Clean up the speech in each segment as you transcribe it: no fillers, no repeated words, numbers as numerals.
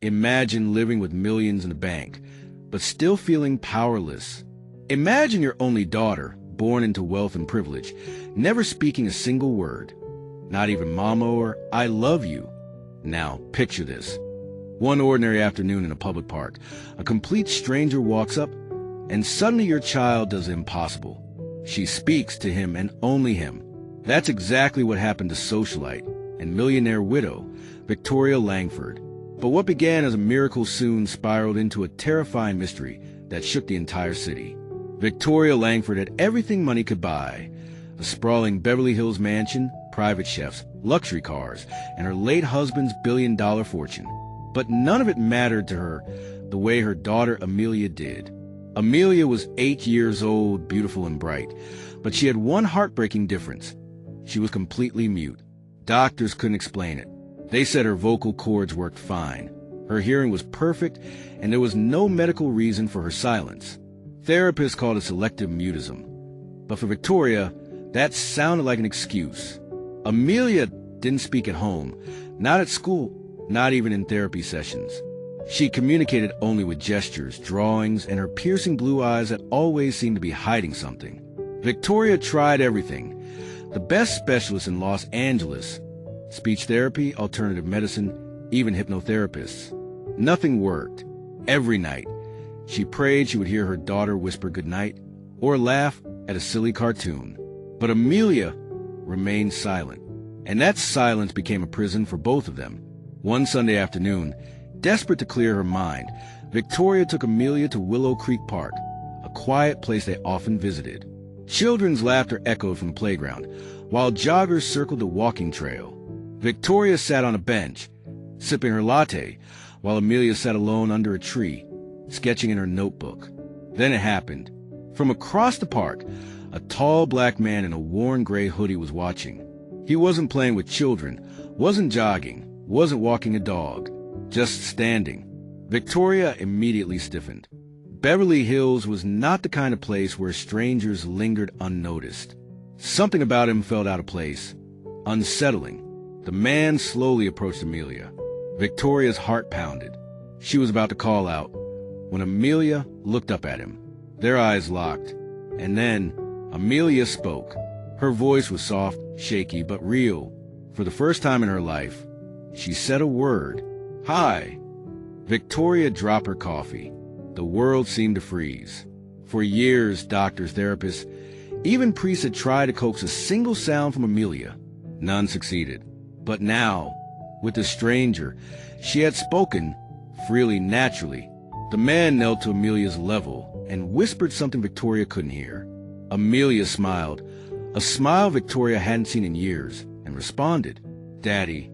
Imagine living with millions in the bank, but still feeling powerless. Imagine your only daughter, born into wealth and privilege, never speaking a single word. Not even mama or I love you. Now, picture this. One ordinary afternoon in a public park, a complete stranger walks up, and suddenly your child does the impossible. She speaks to him and only him. That's exactly what happened to socialite and millionaire widow, Victoria Langford. But what began as a miracle soon spiraled into a terrifying mystery that shook the entire city. Victoria Langford had everything money could buy: a sprawling Beverly Hills mansion, private chefs, luxury cars, and her late husband's billion-dollar fortune. But none of it mattered to her the way her daughter Amelia did. Amelia was 8 years old, beautiful and bright, but she had one heartbreaking difference. She was completely mute. Doctors couldn't explain it. They said her vocal cords worked fine. Her hearing was perfect, and there was no medical reason for her silence. Therapists called it selective mutism. But for Victoria, that sounded like an excuse. Amelia didn't speak at home, not at school, not even in therapy sessions. She communicated only with gestures, drawings, and her piercing blue eyes that always seemed to be hiding something. Victoria tried everything. The best specialists in Los Angeles, speech therapy, alternative medicine, even hypnotherapists. Nothing worked. Every night, she prayed she would hear her daughter whisper goodnight or laugh at a silly cartoon. But Amelia remained silent, and that silence became a prison for both of them. One Sunday afternoon, desperate to clear her mind, Victoria took Amelia to Willow Creek Park, a quiet place they often visited. Children's laughter echoed from the playground, while joggers circled the walking trail. Victoria sat on a bench, sipping her latte, while Amelia sat alone under a tree, sketching in her notebook. Then it happened. From across the park, a tall black man in a worn gray hoodie was watching. He wasn't playing with children, wasn't jogging, wasn't walking a dog, just standing. Victoria immediately stiffened. Beverly Hills was not the kind of place where strangers lingered unnoticed. Something about him felt out of place, unsettling. The man slowly approached Amelia. Victoria's heart pounded. She was about to call out when Amelia looked up at him. Their eyes locked, and then Amelia spoke. Her voice was soft, shaky, but real. For the first time in her life, she said a word. "Hi." Victoria dropped her coffee. The world seemed to freeze. For years, doctors, therapists, even priests had tried to coax a single sound from Amelia. None succeeded. But now, with the stranger, she had spoken freely, naturally. The man knelt to Amelia's level and whispered something Victoria couldn't hear. Amelia smiled, a smile Victoria hadn't seen in years, and responded, "Daddy."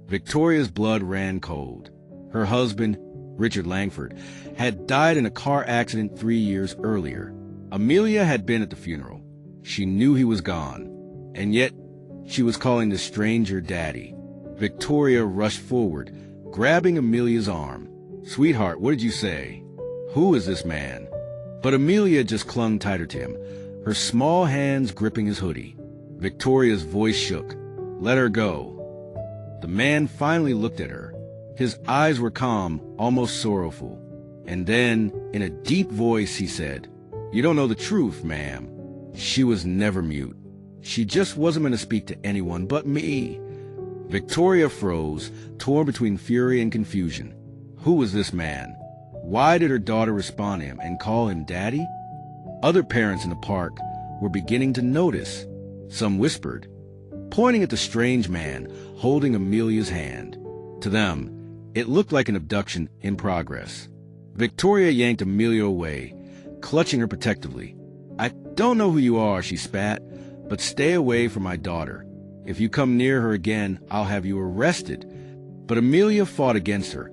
Victoria's blood ran cold. Her husband, Richard Langford, had died in a car accident 3 years earlier. Amelia had been at the funeral. She knew he was gone, and yet she was calling the stranger Daddy. Victoria rushed forward, grabbing Amelia's arm. "Sweetheart, what did you say? Who is this man?" But Amelia just clung tighter to him, her small hands gripping his hoodie. Victoria's voice shook. "Let her go." The man finally looked at her. His eyes were calm, almost sorrowful. And then, in a deep voice, he said, "You don't know the truth, ma'am." She was never mute. She just wasn't going to speak to anyone but me. Victoria froze, torn between fury and confusion. Who was this man? Why did her daughter respond to him and call him Daddy? Other parents in the park were beginning to notice. Some whispered, pointing at the strange man holding Amelia's hand. To them, it looked like an abduction in progress. Victoria yanked Amelia away, clutching her protectively. "I don't know who you are," she spat, "but stay away from my daughter. If you come near her again, I'll have you arrested." But Amelia fought against her,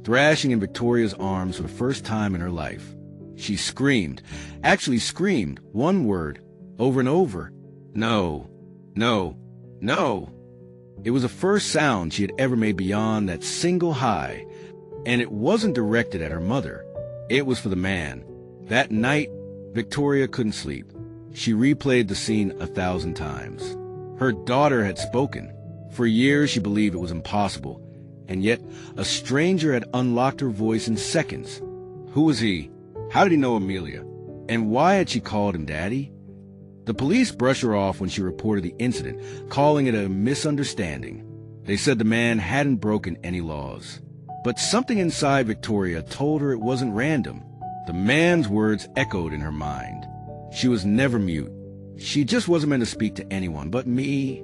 thrashing in Victoria's arms for the first time in her life. She screamed, actually screamed, one word, over and over. "No, no, no." It was the first sound she had ever made beyond that single hi, and it wasn't directed at her mother. It was for the man. That night, Victoria couldn't sleep. She replayed the scene 1,000 times. Her daughter had spoken. For years she believed it was impossible, And yet, a stranger had unlocked her voice in seconds. Who was he? How did he know Amelia? And why had she called him Daddy? The police brushed her off when she reported the incident, calling it a misunderstanding. They said the man hadn't broken any laws. But something inside Victoria told her it wasn't random. The man's words echoed in her mind. She was never mute. She just wasn't meant to speak to anyone but me.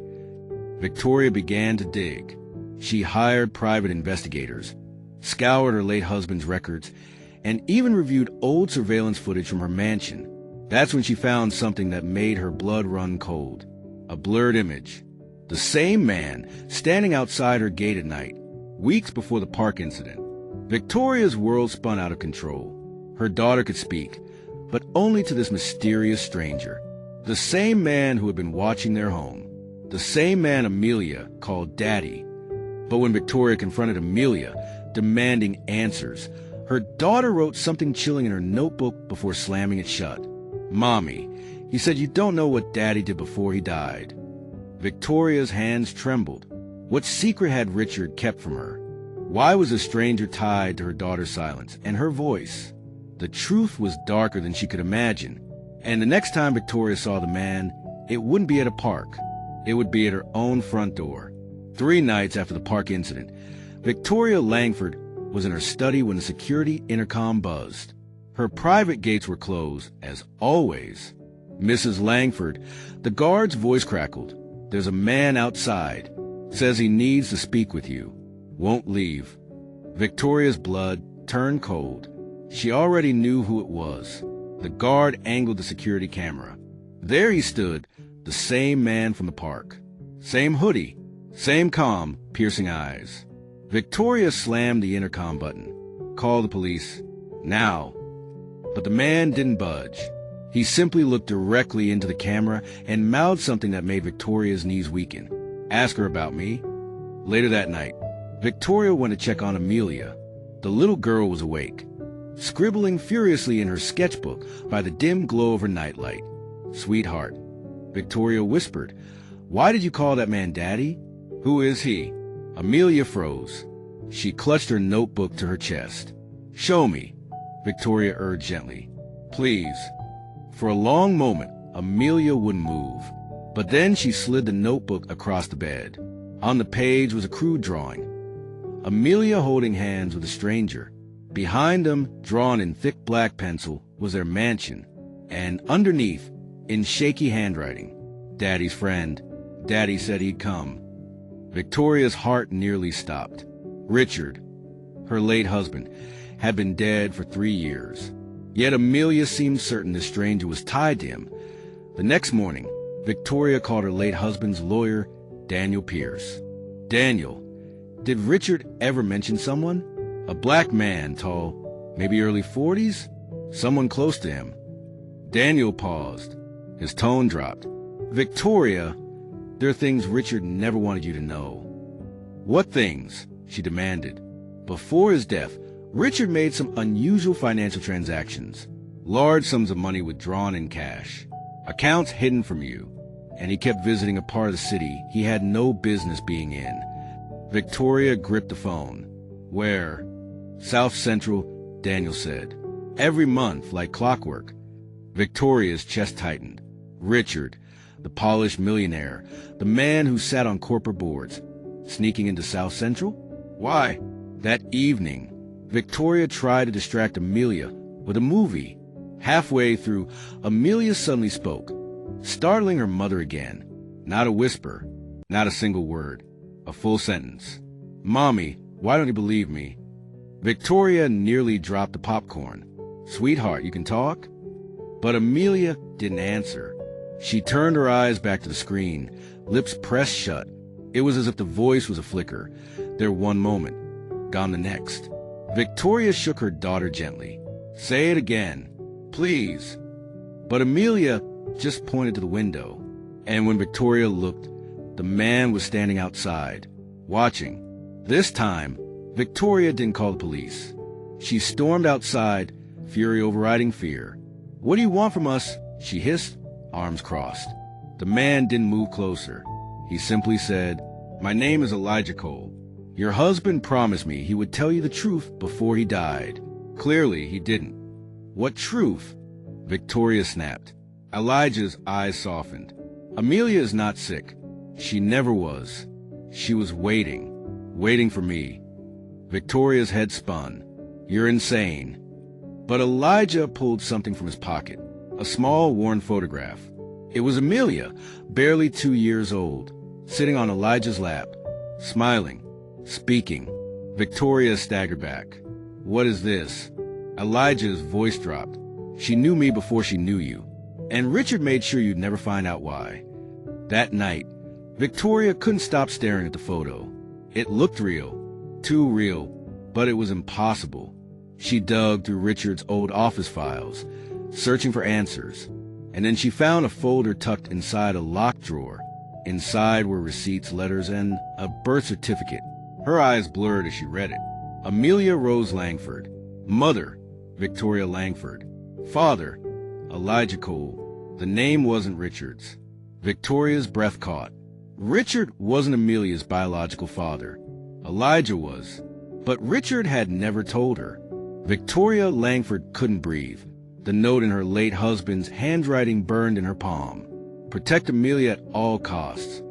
Victoria began to dig. She hired private investigators, scoured her late husband's records, and even reviewed old surveillance footage from her mansion. That's when she found something that made her blood run cold. A blurred image. The same man standing outside her gate at night, weeks before the park incident. Victoria's world spun out of control. Her daughter could speak, but only to this mysterious stranger. The same man who had been watching their home. The same man Amelia called Daddy. But when Victoria confronted Amelia, demanding answers, her daughter wrote something chilling in her notebook before slamming it shut. Mommy, he said you don't know what Daddy did before he died. Victoria's hands trembled. What secret had Richard kept from her? Why was the stranger tied to her daughter's silence and her voice? The truth was darker than she could imagine. And the next time Victoria saw the man, it wouldn't be at a park. It would be at her own front door. 3 nights after the park incident, Victoria Langford was in her study when the security intercom buzzed. Her private gates were closed, as always. Mrs. Langford, the guard's voice crackled. There's a man outside. Says he needs to speak with you. Won't leave. Victoria's blood turned cold. She already knew who it was. The guard angled the security camera. There he stood, the same man from the park. Same hoodie, same calm, piercing eyes. Victoria slammed the intercom button. Call the police. Now. But the man didn't budge. He simply looked directly into the camera and mouthed something that made Victoria's knees weaken. Ask her about me. Later that night, Victoria went to check on Amelia. The little girl was awake, scribbling furiously in her sketchbook by the dim glow of her nightlight. Sweetheart, Victoria whispered, why did you call that man Daddy? Who is he? Amelia froze. She clutched her notebook to her chest. Show me, Victoria urged gently. Please. For a long moment, Amelia wouldn't move. But then she slid the notebook across the bed. On the page was a crude drawing. Amelia holding hands with a stranger. Behind them, drawn in thick black pencil, was their mansion. And underneath, in shaky handwriting, Daddy's friend. Daddy said he'd come. Victoria's heart nearly stopped. Richard, her late husband, had been dead for 3 years. Yet Amelia seemed certain the stranger was tied to him. The next morning, Victoria called her late husband's lawyer, Daniel Pierce. Daniel, did Richard ever mention someone? A black man, tall, maybe early 40s? Someone close to him. Daniel paused. His tone dropped. Victoria, there are things Richard never wanted you to know. What things? She demanded. Before his death, Richard made some unusual financial transactions. Large sums of money withdrawn in cash. Accounts hidden from you. And he kept visiting a part of the city he had no business being in. Victoria gripped the phone. Where? South Central, Daniel said. Every month, like clockwork. Victoria's chest tightened. Richard, the polished millionaire, the man who sat on corporate boards, sneaking into South Central? Why? That evening, Victoria tried to distract Amelia with a movie. Halfway through, Amelia suddenly spoke, startling her mother again. Not a whisper, not a single word, a full sentence. Mommy, why don't you believe me? Victoria nearly dropped the popcorn. Sweetheart, you can talk? But Amelia didn't answer. She turned her eyes back to the screen, lips pressed shut. It was as if the voice was a flicker. There one moment, gone the next. Victoria shook her daughter gently. Say it again, please. But Amelia just pointed to the window. And when Victoria looked, the man was standing outside, watching. This time, Victoria didn't call the police. She stormed outside, fury overriding fear. What do you want from us? She hissed, arms crossed. The man didn't move closer. He simply said, My name is Elijah Cole. Your husband promised me he would tell you the truth before he died. Clearly, he didn't. What truth? Victoria snapped. Elijah's eyes softened. Amelia is not sick. She never was. She was waiting for me. Victoria's head spun. You're insane. But Elijah pulled something from his pocket, a small, worn photograph. It was Amelia, barely 2 years old, sitting on Elijah's lap, smiling, speaking. Victoria staggered back. What is this? Elijah's voice dropped. She knew me before she knew you, and Richard made sure you'd never find out why. That night, Victoria couldn't stop staring at the photo. It looked real, too real, but it was impossible. She dug through Richard's old office files, searching for answers, and then she found a folder tucked inside a locked drawer. Inside were receipts, letters, and a birth certificate. Her eyes blurred as she read it. Amelia Rose Langford. Mother, Victoria Langford. Father, Elijah Cole. The name wasn't Richard's. Victoria's breath caught. Richard wasn't Amelia's biological father. Elijah was. But Richard had never told her. Victoria Langford couldn't breathe. The note in her late husband's handwriting burned in her palm. Protect Amelia at all costs.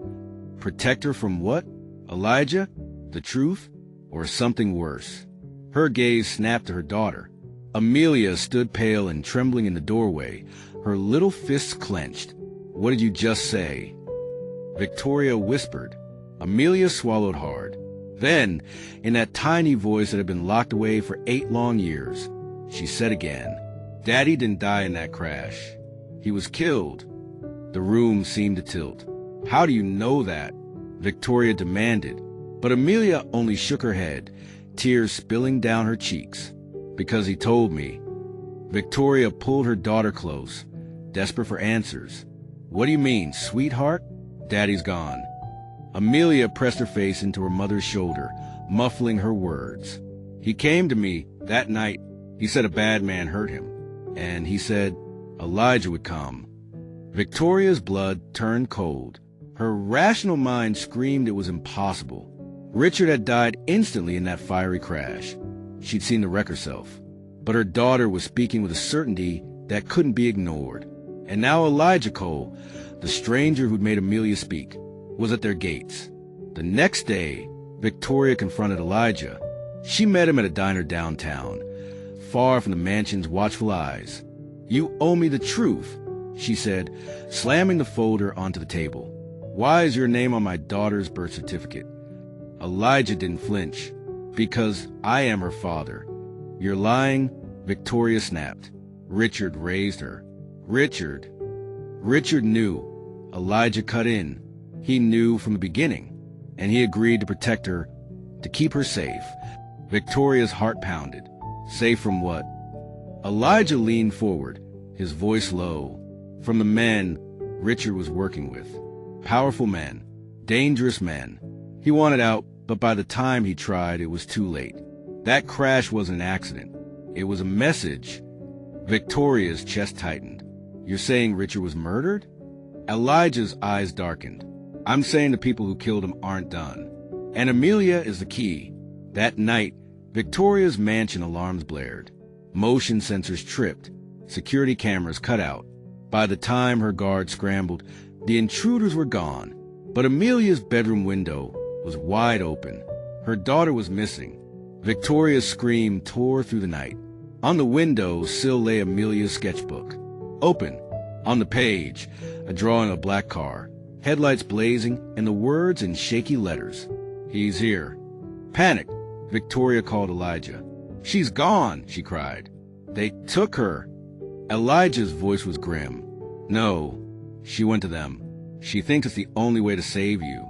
Protect her from what? Elijah? The truth? Or something worse? Her gaze snapped to her daughter. Amelia stood pale and trembling in the doorway, her little fists clenched. What did you just say? Victoria whispered. Amelia swallowed hard. Then, in that tiny voice that had been locked away for 8 long years, she said again, Daddy didn't die in that crash. He was killed. The room seemed to tilt. How do you know that? Victoria demanded, but Amelia only shook her head, tears spilling down her cheeks. Because he told me. Victoria pulled her daughter close, desperate for answers. What do you mean, sweetheart? Daddy's gone. Amelia pressed her face into her mother's shoulder, muffling her words. He came to me that night. He said a bad man hurt him. And he said Elijah would come. Victoria's blood turned cold. Her rational mind screamed it was impossible. Richard had died instantly in that fiery crash. She'd seen the wreck herself. But her daughter was speaking with a certainty that couldn't be ignored. And now Elijah Cole, the stranger who'd made Amelia speak, was at their gates. The next day, Victoria confronted Elijah. She met him at a diner downtown, far from the mansion's watchful eyes. You owe me the truth, she said, slamming the folder onto the table. Why is your name on my daughter's birth certificate? Elijah didn't flinch. Because I am her father. You're lying, Victoria snapped. Richard raised her. Richard knew. Elijah cut in. He knew from the beginning, and he agreed to protect her, to keep her safe. Victoria's heart pounded. Safe from what? Elijah leaned forward, his voice low. From the men Richard was working with. Powerful men. Dangerous men. He wanted out, but by the time he tried, it was too late. That crash wasn't an accident. It was a message. Victoria's chest tightened. You're saying Richard was murdered? Elijah's eyes darkened. I'm saying the people who killed him aren't done. And Amelia is the key. That night, Victoria's mansion alarms blared. Motion sensors tripped. Security cameras cut out. By the time her guards scrambled, the intruders were gone. But Amelia's bedroom window was wide open. Her daughter was missing. Victoria's scream tore through the night. On the window sill lay Amelia's sketchbook. Open. On the page, a drawing of a black car, headlights blazing, and the words in shaky letters. He's here. Panicked, Victoria called Elijah. She's gone, she cried. They took her. Elijah's voice was grim. No, she went to them. She thinks it's the only way to save you.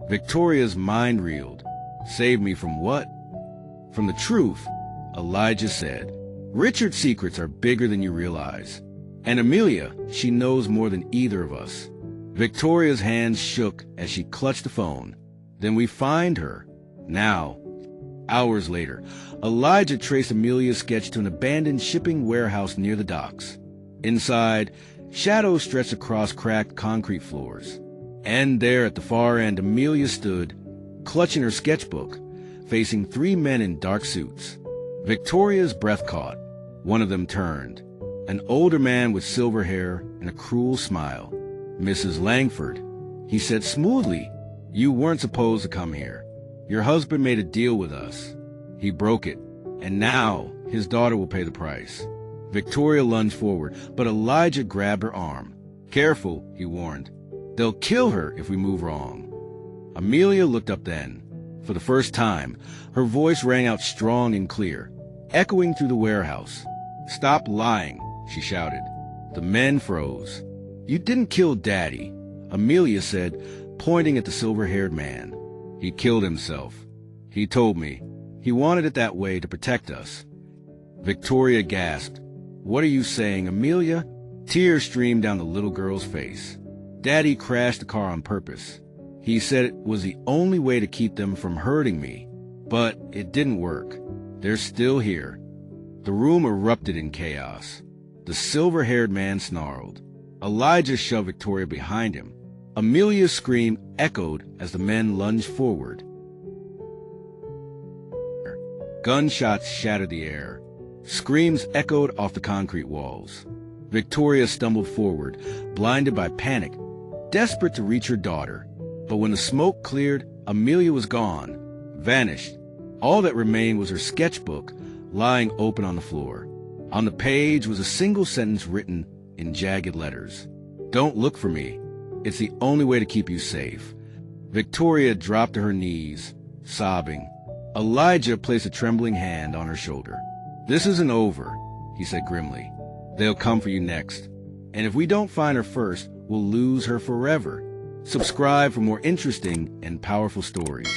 Victoria's mind reeled. Save me from what? From the truth, Elijah said. Richard's secrets are bigger than you realize. And Amelia, she knows more than either of us. Victoria's hands shook as she clutched the phone. Then we find her. Now. Hours later, Elijah traced Amelia's sketch to an abandoned shipping warehouse near the docks. Inside, shadows stretched across cracked concrete floors. And there at the far end, Amelia stood, clutching her sketchbook, facing 3 men in dark suits. Victoria's breath caught. One of them turned. An older man with silver hair and a cruel smile. "Mrs. Langford," he said smoothly, "you weren't supposed to come here. Your husband made a deal with us. He broke it, and now his daughter will pay the price." Victoria lunged forward, but Elijah grabbed her arm. "Careful," he warned. "They'll kill her if we move wrong." Amelia looked up then. For the first time, her voice rang out strong and clear, echoing through the warehouse. "Stop lying," she shouted. The men froze. "You didn't kill Daddy," Amelia said, pointing at the silver-haired man. "He killed himself. He told me. He wanted it that way to protect us." Victoria gasped. "What are you saying, Amelia?" Tears streamed down the little girl's face. "Daddy crashed the car on purpose. He said it was the only way to keep them from hurting me. But it didn't work. They're still here." The room erupted in chaos. The silver-haired man snarled. Elijah shoved Victoria behind him. Amelia's scream echoed as the men lunged forward. Gunshots shattered the air. Screams echoed off the concrete walls. Victoria stumbled forward, blinded by panic, desperate to reach her daughter. But when the smoke cleared, Amelia was gone, vanished. All that remained was her sketchbook, lying open on the floor. On the page was a single sentence written in jagged letters. "Don't look for me. It's the only way to keep you safe." Victoria dropped to her knees, sobbing. Elijah placed a trembling hand on her shoulder. "This isn't over," he said grimly. "They'll come for you next. And if we don't find her first, we'll lose her forever." Subscribe for more interesting and powerful stories.